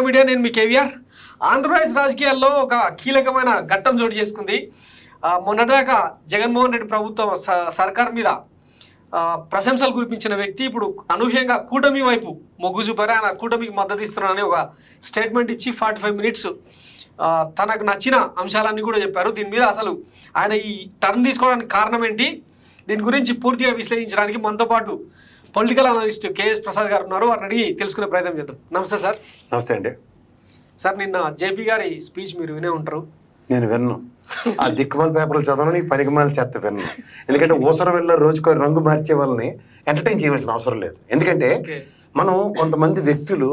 Media, నేను మీ కేవీఆర్. ఆంధ్రప్రదేశ్ రాజకీయాల్లో ఒక కీలకమైన ఘట్టం చోటు చేసుకుంది. మొన్నటిదాకా జగన్మోహన్ రెడ్డి ప్రభుత్వం సర్కార్ మీద ప్రశంసలు కురిపించిన వ్యక్తి ఇప్పుడు అనూహ్యంగా కూటమి వైపు మొగ్గు చూపారు. ఆయన కూటమికి మద్దతు ఇస్తున్నారని ఒక స్టేట్మెంట్ ఇచ్చి 45 మినిట్స్ తనకు నచ్చిన అంశాలన్నీ కూడా చెప్పారు. దీని మీద అసలు ఆయన ఈ టర్న్ తీసుకోవడానికి కారణం ఏంటి, దీని గురించి పూర్తిగా విశ్లేషించడానికి మనతో పాటు పొలిటికల్ అనలిస్ట్ కేఎస్ ప్రసాద్ గారు ఉన్నారు. వారిని అడిగి తెలుసుకునే ప్రయత్నం చేద్దాం. నమస్తే సార్. నమస్తే అండి. సార్, నిన్న జేపీ గారి స్పీచ్ మీరు వినే ఉంటారు. నేను విన్నాను. ఆ దిక్కుమాల పేపర్లు చదవను, నీకు పనికిమాల చేత విన్నాను. ఎందుకంటే ఊసర వెళ్ళ రోజుకో రంగు మార్చే వాళ్ళని ఎంటర్టైన్ చేయవలసిన అవసరం లేదు. ఎందుకంటే మనం కొంతమంది వ్యక్తులు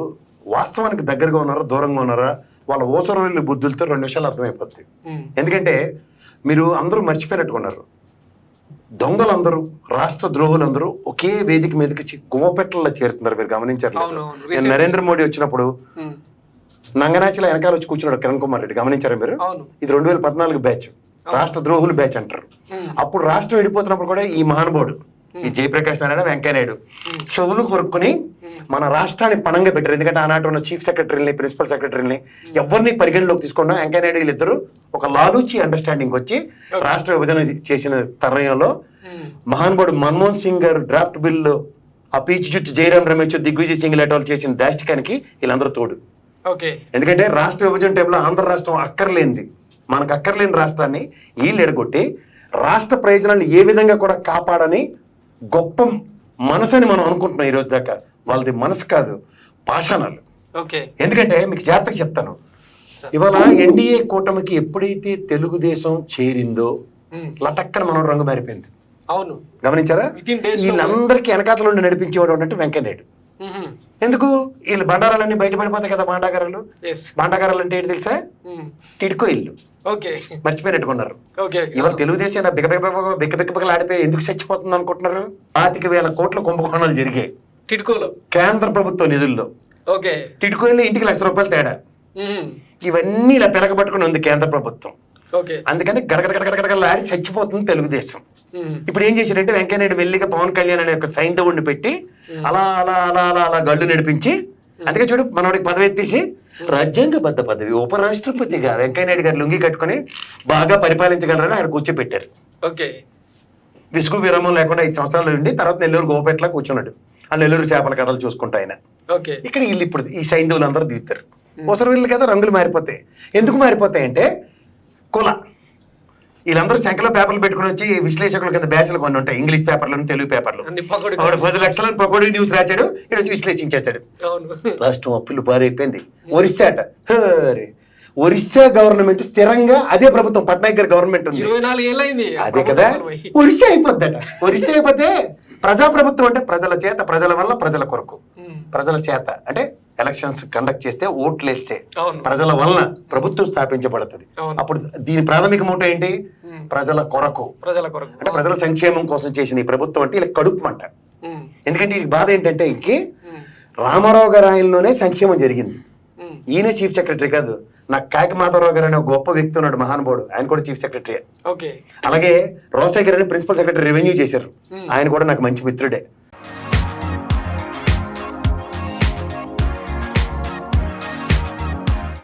వాస్తవానికి దగ్గరగా ఉన్నారా దూరంగా ఉన్నారా వాళ్ళ ఊసర వెళ్ళి బుద్ధులతో 2 నిమిషాలు అర్థమైపోద్ది. ఎందుకంటే మీరు అందరూ మర్చిపోయినట్టుకున్నారు, దొంగలందరూ రాష్ట్ర ద్రోహులందరూ ఒకే వేదిక మీదకి గువ్వపెట్టల్లో చేరుతున్నారు. మీరు గమనించారు. నేను నరేంద్ర మోడీ వచ్చినప్పుడు నంగనాచిలో వెనకాల వచ్చి కూర్చున్నాడు కిరణ్ కుమార్ రెడ్డి. గమనించారా మీరు? ఇది 2014 బ్యాచ్, రాష్ట్ర ద్రోహులు బ్యాచ్ అంటారు. అప్పుడు రాష్ట్రం విడిపోతున్నప్పుడు కూడా ఈ మహానుభావుడు ఈ జయప్రకాష్ నారాయణ, వెంకయ్య నాయుడు చెవులు కొరుక్కుని మన రాష్ట్రాన్ని పణంగా పెట్టారు. ఎందుకంటే ఆనాటి ఉన్న చీఫ్ సెక్రటరీని, ప్రిన్సిపల్ సెక్రటరీని ఎవరిని పరిగణలోకి తీసుకున్నా వెంకయ్య నాయుడు వీళ్ళిద్దరు ఒక లాలూచి అండర్స్టాండింగ్ వచ్చి రాష్ట్ర విభజన చేసిన తరుణంలో మహానుభావుడు మన్మోహన్ సింగ్ గారు డ్రాఫ్ట్ బిల్లు ఆ పీచి చుట్టూ జయరాం రమేష్, దిగ్విజయ్ సింగ్ లాంటి వాళ్ళు చేసిన దాష్టికానికి వీళ్ళందరూ తోడు. ఎందుకంటే రాష్ట్ర విభజన టైంలో ఆంధ్ర రాష్ట్రం అక్కర్లేంది, మనకు అక్కర్లేని రాష్ట్రాన్ని వీళ్ళు ఎడగొట్టి రాష్ట్ర ప్రయోజనాన్ని ఏ విధంగా కూడా కాపాడని గొప్ప మనసని మనం అనుకుంటున్నాం ఈ రోజు దాకా. వాళ్ళది మనసు కాదు, పాషాణాలు. ఎందుకంటే మీకు జాగ్రత్తగా చెప్తాను, ఇవాళ ఎన్డీఏ కూటమికి ఎప్పుడైతే తెలుగుదేశం చేరిందో లటక్కన మనం రంగు మారిపోయింది. అవును, గమనించారా? వీళ్ళందరికీ వెనకాతల నుండి నడిపించేవాడు అన్నట్టు వెంకయ్య నాయుడు. ఎందుకు? వీళ్ళు బండారాలన్నీ బయటపడిపోతాయి కదా. బాండాగారాలు అంటే ఏంటి తెలుసా? టిడ్కో ఇల్లు. మర్చిపోయినట్టుకున్నారు. ఇవాళ తెలుగుదేశం బిక్కబిక్కలు ఆడిపోయి ఎందుకు చచ్చిపోతుంది అనుకుంటున్నారు? 25,000 కోట్ల కుంభకోణాలు జరిగాయి టిడ్కోలో, కేంద్ర ప్రభుత్వ నిధుల్లో. టిడ్కో ఇల్లు ఇంటికి ₹1,00,000 తేడా. ఇవన్నీ ఇలా పెరగబట్టుకుని ఉంది కేంద్ర ప్రభుత్వం. అందుకని గడగడగడగడగడలాడి చచ్చిపోతుంది తెలుగుదేశం. ఇప్పుడు ఏం చేశారంటే వెంకయ్య నాయుడు మెల్లిగా పవన్ కళ్యాణ్ అనే ఒక సైంధవుడిని పెట్టి అలా అలా అలా అలా అలా గళ్ళు నడిపించి, అందుకే చూడు మనవాడికి పదవి ఎత్తేసి రాజ్యాంగబద్ధ పదవి ఉపరాష్ట్రపతిగా వెంకయ్య నాయుడు గారు లుంగి కట్టుకుని బాగా పరిపాలించగలరని ఆయన కూర్చోపెట్టారు. విసుగు విరామం లేకుండా 5 సంవత్సరాలు ఉండి తర్వాత నెల్లూరు గోపెట్లా కూర్చున్నాడు. ఆ నెల్లూరు చేపల కథలు చూసుకుంటా ఆయన. ఇక్కడ వీళ్ళు ఇప్పుడు ఈ సైంధవులు అందరూ దిగుతారు. అవసరం వీళ్ళు కదా రంగులు మారిపోతాయి. ఎందుకు మారిపోతాయంటే కుల వీళ్ళందరూ సంఖ్యలో పేపర్లు పెట్టుకుని వచ్చి విశ్లేషకుల కింద బ్యాచ్లు కొన్ని ఉంటాయి, ఇంగ్లీష్ పేపర్లు, తెలుగు పేపర్లు. 10 లక్షలను పకోడీ న్యూస్ రాశాడు, ఇక్కడ వచ్చి విశ్లేషించేస్తాడు. రాష్ట్రం అప్పులు పారైపోయింది. ఒరిస్సా గవర్నమెంట్ స్థిరంగా అదే ప్రభుత్వం, పట్నాయక్ గారి గవర్నమెంట్ ఉంది. 24 ఏళ్ళైంది. అదే కదా, ఒరిస్సా అయిపోద్దట. ఒరిస్సా అయిపోతే ప్రజాప్రభుత్వం అంటే ప్రజల చేత, ప్రజల వల్ల, ప్రజల కొరకు. ప్రజల చేత అంటే ఎలక్షన్స్ కండక్ట్ చేస్తే, ఓట్లు వేస్తే ప్రజల వలన ప్రభుత్వం స్థాపించబడుతుంది. అప్పుడు దీని ప్రాథమిక మోటో ఏంటి? ప్రజల కొరకు. అంటే ప్రజల సంక్షేమం కోసం చేసిన ఈ ప్రభుత్వం అంటే ఇలా కడుపుమంట. ఎందుకంటే ఈ బాధ ఏంటంటే ఇంకే రామారావు గారి ఆయనలోనే సంక్షేమం జరిగింది. ఈయన చీఫ్ సెక్రటరీ కాదు. నాకు కాకి మాధవరావు గారు అనే ఒక గొప్ప వ్యక్తి ఉన్నాడు, మహానుభావుడు. ఆయన కూడా చీఫ్ సెక్రటరీ. అలాగే రోసయ్య గారు అని ప్రిన్సిపల్ సెక్రటరీ రెవెన్యూ చేశారు. ఆయన కూడా నాకు మంచి మిత్రుడే.